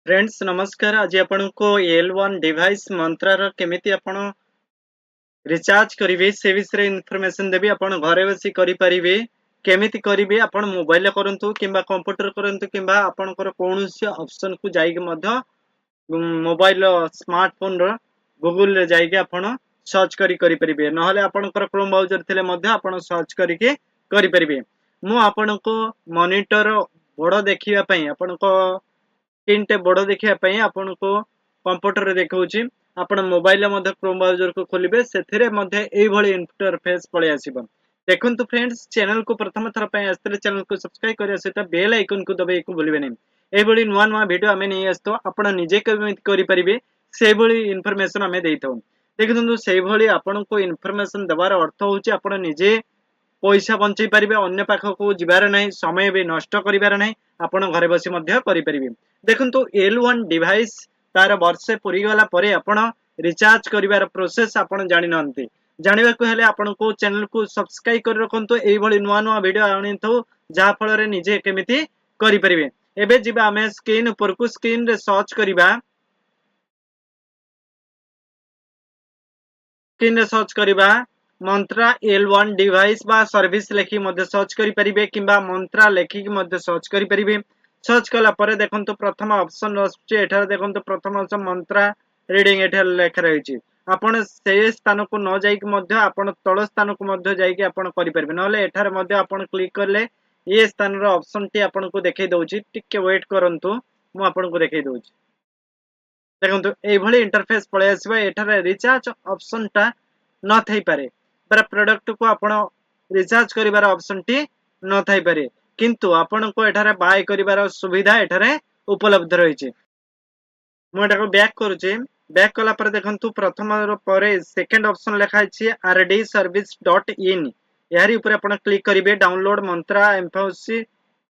Friends नमस्कार। आज आपण को L1 डिवाइस मंत्रार केमिति आपण रिचार्ज करिवे से विषय इन्फॉर्मेशन देबी। आपण घरे बसी करि परिबे। केमिति करिवे आपण मोबाइल करंतु किंबा कंप्यूटर करंतु किंबा आपणकर कोनोसी ऑप्शन को जाइके मध्य मोबाइल स्मार्टफोन रो गूगल रे जाइके आपण सर्च करि परिबे। नहले आपणकर क्रोम ब्राउजर थिले मध्य आपण सर्च करिके करि परिबे। मु आपनको मॉनिटर बड़ देखिया पई आपनको स्क्रीन टे बड़ देखिया पई आपनको कंप्यूटर रे देखौची। आपण मोबाइल रे मध्य क्रोम ब्राउजर को खोलिबे सेथिरे मध्य एई भली इंटरफेस पळे आसीबो। देखंतु फ्रेंड्स चैनल को प्रथम थर पई आस्तले चैनल को सब्सक्राइब करिया सहित बेल आइकन को दबाइ को भूलिबे नै। एई भली नुवा नुवा वीडियो आमे नै आस्तो आपण निजे केमिति करि परिबे सेई भली इन्फॉर्मेशन आमे देइथौ। देखंतु सेई भली आपनको इन्फॉर्मेशन देबार अर्थ होउची आपण निजे पैसा बंचई पारिबे, अन्य पाखको जिबार नाही, समय भी नष्ट करिबार नाही, आपण घरे बसी मध्य करि परिबे। देखंतु L1 डिवाइस तार वर्षे पुरी गला परे आपण रिचार्ज करिवार प्रोसेस आपण जानि नंती। जानिबा को हेले आपण को चैनल को सब्सक्राइब कर रखंतु एई भली नुवा नुवा वीडियो आनिथौ जा फल रे निजे केमिति करि परिबे। एबे जिबा हमें स्क्रीन ऊपर को स्क्रीन रे सर्च करिबा। स्क्रीन रे सर्च करिबा मंत्रा L1 डिवाइस बा सर्विस लेखि मध्य सर्च करि परिबे किंबा मंत्रा लेखि मध्य सर्च करि परिबे। सर्च कला परे देखंतु प्रथम ऑप्शन आछे। एठार देखंतु प्रथम ऑप्शन मंत्रा रीडिंग एठार लेखा रहिछि। आपण से स्थान को न जाई कि मध्य आपण तळ स्थान को मध्य जाई कि आपण करि परिबे। नहले एठार मध्य आपण क्लिक करले ए स्थान रो ऑप्शन टी आपण को देखाई दउछि। टिके वेट करंतु मु आपण को देखाई दउछि। देखंतु एई भली इंटरफेस पळे आसीबा। एठार रिचार्ज ऑप्शन टा न थाई पारे पर प्रोडक्ट को आपण रिचार्ज करिवार ऑप्शन टी न थाई पारे, किंतु आपण को एठारे बाय करिवार सुविधा एठारे उपलब्ध रहिछि। मु एटा को बैक करूछि। बैक कला पर देखंतु प्रथम परे सेकंड ऑप्शन लिखा अछि rdservice.in। यारी ऊपर आपण क्लिक करिवे। डाउनलोड मंत्रा एम्फोसी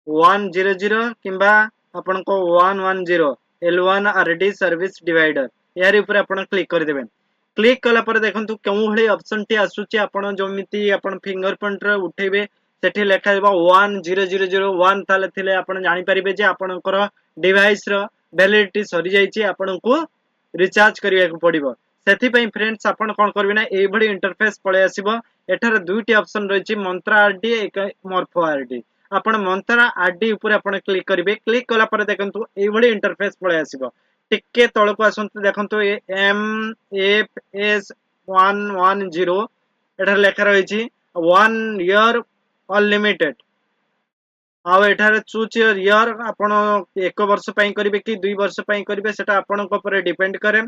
100 किंबा आपण को 110 L1 RD सर्विस डिवाइडर यारी ऊपर आपण क्लिक कर देबे। क्लिक कला पर देखंतु केउ भली ऑप्शन टी आसुची। आपण जमिति आपण फिंगरप्रिंट रे उठेबे सेठी लेखा जेबा 10001 ताले थिले आपण जानि परिबे जे आपणकर डिवाइस रो वैलिडिटी सरी जाईची, आपण को रिचार्ज करिया को पड़िबो। सेथि पई फ्रेंड्स आपण कोन करबे ना एई भली इंटरफेस पळे आसीबो। एठार दुईटी ऑप्शन रहिछि मंत्रा आरडी एक मॉर्फो आरडी। आपण मंत्रा आरडी ऊपर आपण क्लिक करिवे। क्लिक कला पर देखंतु एई भली इंटरफेस पळे आसीबो। टिके तळको आसंतु देखंतु MFS 110 एठार लेखा रहिछि 1 ईयर अनलिमिटेड। आउ एठारे चूज योर ईयर आपण 1 वर्ष पई करिवे कि 2 वर्ष पई करिवे सेटा आपन को ऊपर डिपेंड करे।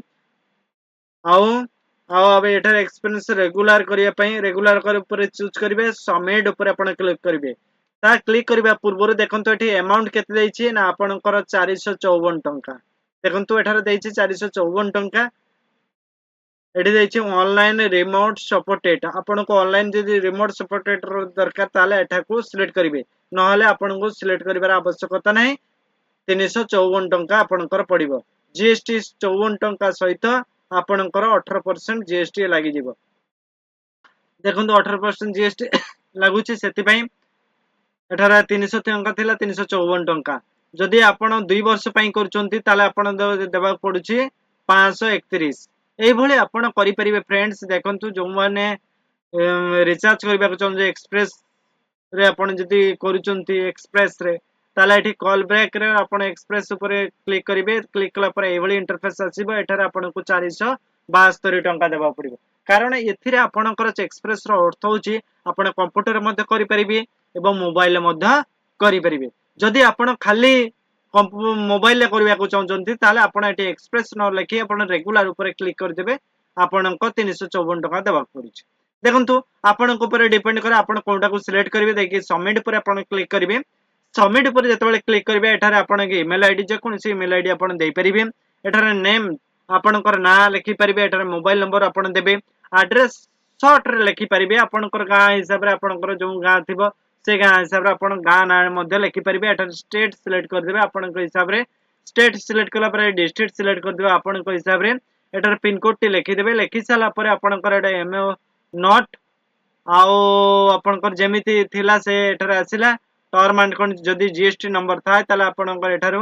आउ आउ एठारे एक्सपीरियंस रेगुलर करिया पई रेगुलर कर ऊपर चूज करिवे। सबमिट ऊपर आपण क्लिक करिवे। ता क्लिक करिवा पूर्व देखंतु एठी अमाउंट केते दैछि ना आपनकर 454 टंका। देखंतु एठारे दैछि 454 टंका। एठी दैछि ऑनलाइन रिमोट सपोर्टेड। आपण को ऑनलाइन जदि रिमोट सपोर्टेड दरकार ताले एठा को सिलेक्ट करिवे। नहले आपण को सिलेक्ट करिवार आवश्यकता नाही। 354 टंका आपनकर पड़िबो। जीएसटी 54 टंका सहित आपनकर 18% जीएसटी लागि जिवो। देखंतु 18% जीएसटी लागुछि सेति पई एठारा 300 टंका थिला 354 टंका। जदि आपण 2 वर्ष पई करचोंती ताले आपण देबा पडुछि 531। एई भली आपण करि परिबे फ्रेंड्स। देखंतु जो माने रिचार्ज करबा चाहन जे एक्सप्रेस रे आपण जदि करूचंती एक्सप्रेस रे ताले एठी कॉल बैक रे आपण एक्सप्रेस ऊपर क्लिक करिवे। क्लिक कला पर एई भली इंटरफेस आसीबो। एठारे आपण को 472 टंका देबा पड़िबो। कारण एथिरे आपणकर एक्सप्रेस रो अर्थ होची आपण कंप्यूटर मध्ये करि परिबे एवं मोबाइल मध्ये करि परिबे। जदि आपण खाली मोबाइल करबा को चाहचंती ताले आपण एठी एक्सप्रेस न लेखि आपण रेगुलर ऊपर क्लिक कर देबे। आपणको 354 टका देबा पड़ुछि। देखंतु आपणको ऊपर डिपेंड करे आपण कोनटा को सिलेक्ट करिवे। देखि सबमिट पर आपण क्लिक करिवे। सबमिट पर जतबेले क्लिक करिवे एठारे आपण के ईमेल आईडी जे कोनसी ईमेल आईडी आपण देई परिबे। एठारे नेम आपणकर ना लिखि परिबे। एठारे मोबाइल नंबर आपण देबे। एड्रेस शॉर्ट रे लिखि परिबे। आपणकर गां हिसाब रे आपणकर जो गां थिबो से गां हिसाब रे आपण गां ना मध्ये लिखि परिबे। एठारे स्टेट सिलेक्ट कर देबे। आपणकर हिसाब रे स्टेट सिलेक्ट कला पर डिस्ट्रिक्ट सिलेक्ट कर देबे। आपणकर हिसाब रे एठारे पिन कोड टी लिखि देबे। लिखि साला पर आपणकर एटा एमओ नॉट आओ आपणकर जेमिति थिला से एठारे आसिला टर्म एंड कंडीशन जदि जीएसटी नंबर थाए ताले आपणकर एठारो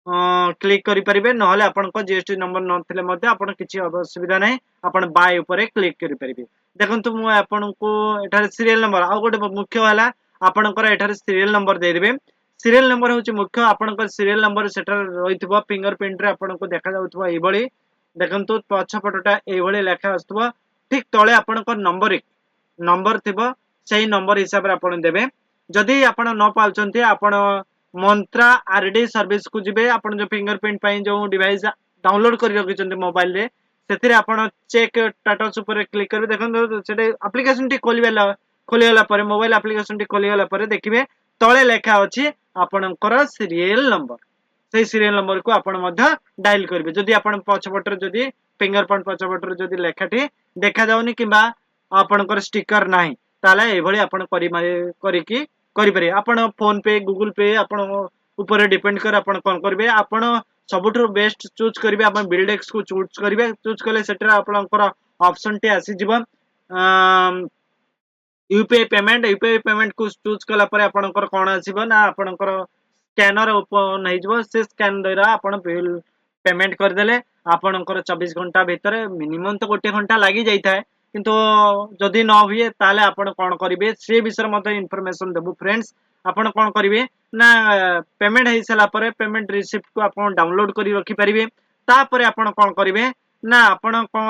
क्लिक करेंगे ना आपण जीएसटी नंबर नथिले मध्य आपण किसी असुविधा नहीं आपण बाय ऊपर क्लिक करेंगे देखो मुझे आपन को एठार सीरियल नंबर आउ गोटे मुख्य है आपणकर एठार सीरियल नंबर देदेवे सीरियल नंबर हूँ मुख्य आपणकर सीरियल नंबर सेठार रही फिंगरप्रिंट रे आपन को देखा जाउथबा एभली देखंतु पछपटटा एभली लेखा आसुथबा ठीक तळे आपणकर नंबर थिबो सेही नंबर हिसाब रे आपण देबे जदि आपण न पाउचंती आपण मंत्रा आरडी सर्विस को जिबे आपण जो फिंगरप्रिंट पई जो डिवाइस डाउनलोड कर रखिचंती मोबाइल रे सेथिरे आपण चेक स्टेटस ऊपर क्लिक करबे देखंतु सेटे एप्लीकेशन टी खोलिगला परे मोबाइल एप्लीकेशन टी खोलिगला परे देखिबे तळे लेखा अछि आपणकर सीरियल नंबर से सीरियल नंबर को आपण मध्य डायल करेंगे जदि आपण पछपटर जदि फिंगरप्रिंट पछपटर जदि लेखाटी देखा जाउनी किबा आपणकर स्टिकर नाही ताले एभली आपण करिकी करि आपण फोन पे गूगल पे आपण ऊपर डिपेंड कर आपण कोन करबे आपण सबुठु बेस्ट चूज करिवे आपण बिल्डेक्स को चूज करिवे चूज कले सेटरा आपणकर ऑप्शन टी आसी जिवो यूपीआई पेमेंट को चूज कला परे आपणकर कोन आसीबो ना आपणकर स्कैनर ओपन हो से स्कैन द्वारा आपण बिल पेमेंट करदेले आपणकर 24 घंटा भितर मिनिमम तो गोटे घंटा लगी जाई थाए किंतु जदि न हुए ताले आपण कोन करिवे से विषय मते इन्फॉर्मेशन देबु फ्रेंड्स आपण कोन करिवे ना पेमेंट हेई सला परे पेमेंट रिसिप्ट को आपण डाउनलोड करी रखि परिवे तापरे आपण कोन करिवे ना आपण को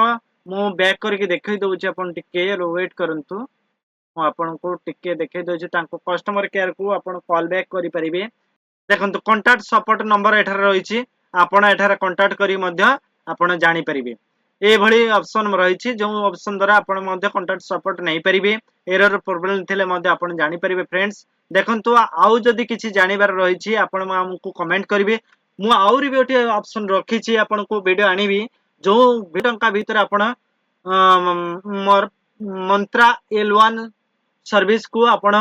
मु बैक करके देखै दउछि आपण टिके वेट करंतु मु आपण को टिके देखै दउछि तांको कस्टमर केयर को आपण कॉल बैक करि परिवे देखंतु कांटेक्ट सपोर्ट नंबर एठार रही आपण एठार कांटेक्ट करी मध्य आपण जानि परिबे ए भली ऑप्शन रही जो ऑप्शन द्वारा आपण मध्य कांटेक्ट सपोर्ट नहीं परिबे एरर प्रॉब्लम थिले मध्य आपण जानि परिबे फ्रेंड्स देखंतु आउ जदी किछि जानिबार रही आपण हमकु कमेंट करिवे मु आउरी भी ओटे ऑप्शन रखी छी आपण को वीडियो आनिबी जो टंका भीतर आपण मोर मंत्रा L1 सर्विस को आपण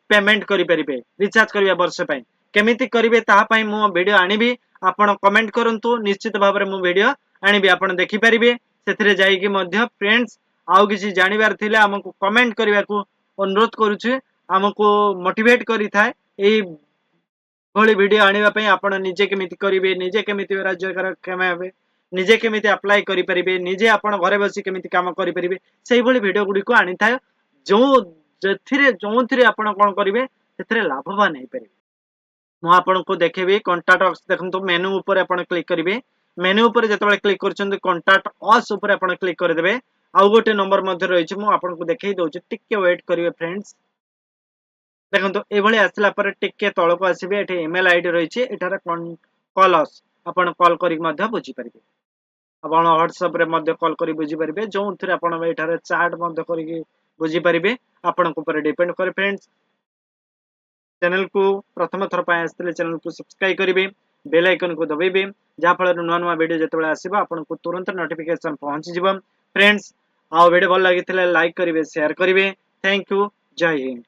पेमेंट करि परिबे रिचार्ज करिया वर्ष पई केमिति करिवे ताहा पई मु वीडियो आनिबी आपण कमेंट करंतु निश्चित भाबरे मु वीडियो आनिबी आपण देखि परिबे सेथिरे जाई कि मध्य फ्रेंड्स आउ किछि जानिबार थिले हमकु कमेंट करिया को अनुरोध करूछि हमकु मोटिवेट करि थाए एई भली वीडियो आनिबा पई आपण निजे केमिति करिवे निजे केमिति राज्य कमाबे निजे केमिति अप्लाई करि परिबे निजे आपण घरे बसी केमिति काम करि परिबे सेही भली वीडियो गुडी को आनि थाए जो जोथिरे आपण कोन करिवे सेथिरे लाभवान हे परिबे मु आपन को देखेबी कांटेक्ट अस देखंतु मेनू ऊपर आपण क्लिक करिवे मेनू ऊपर जतबे क्लिक करछन कांटेक्ट अस ऊपर आपण क्लिक कर देबे आउ गोटे नंबर मध्ये रहिछ मु आपन को देखै दउछि टिके वेट करिवे फ्रेंड्स देखंतु ए भली आसला पर टिके तळको आसीबे एठी ईमेल आईडी रहिछ एठार कॉल अस आपण कॉल करी मध्ये बुझी परिबे आपण WhatsApp रे मध्ये कॉल करी बुझी परिबे जो थरे आपण एठार चैट मध्ये करी बुझी परिबे आपण को ऊपर डिपेंड करे फ्रेंड्स चैनल को प्रथम थर पाए आसले चैनल को सब्सक्राइब करिवे बेल आइकन को दबाइबे जा फल नुआ नुआ वीडियो जतबे आसीबा आपन को तुरंत नोटिफिकेशन पहुंची जिवो फ्रेंड्स आ वीडियो भल लागिथिले लाइक करिवे शेयर करिवे थैंक यू जय हिंद।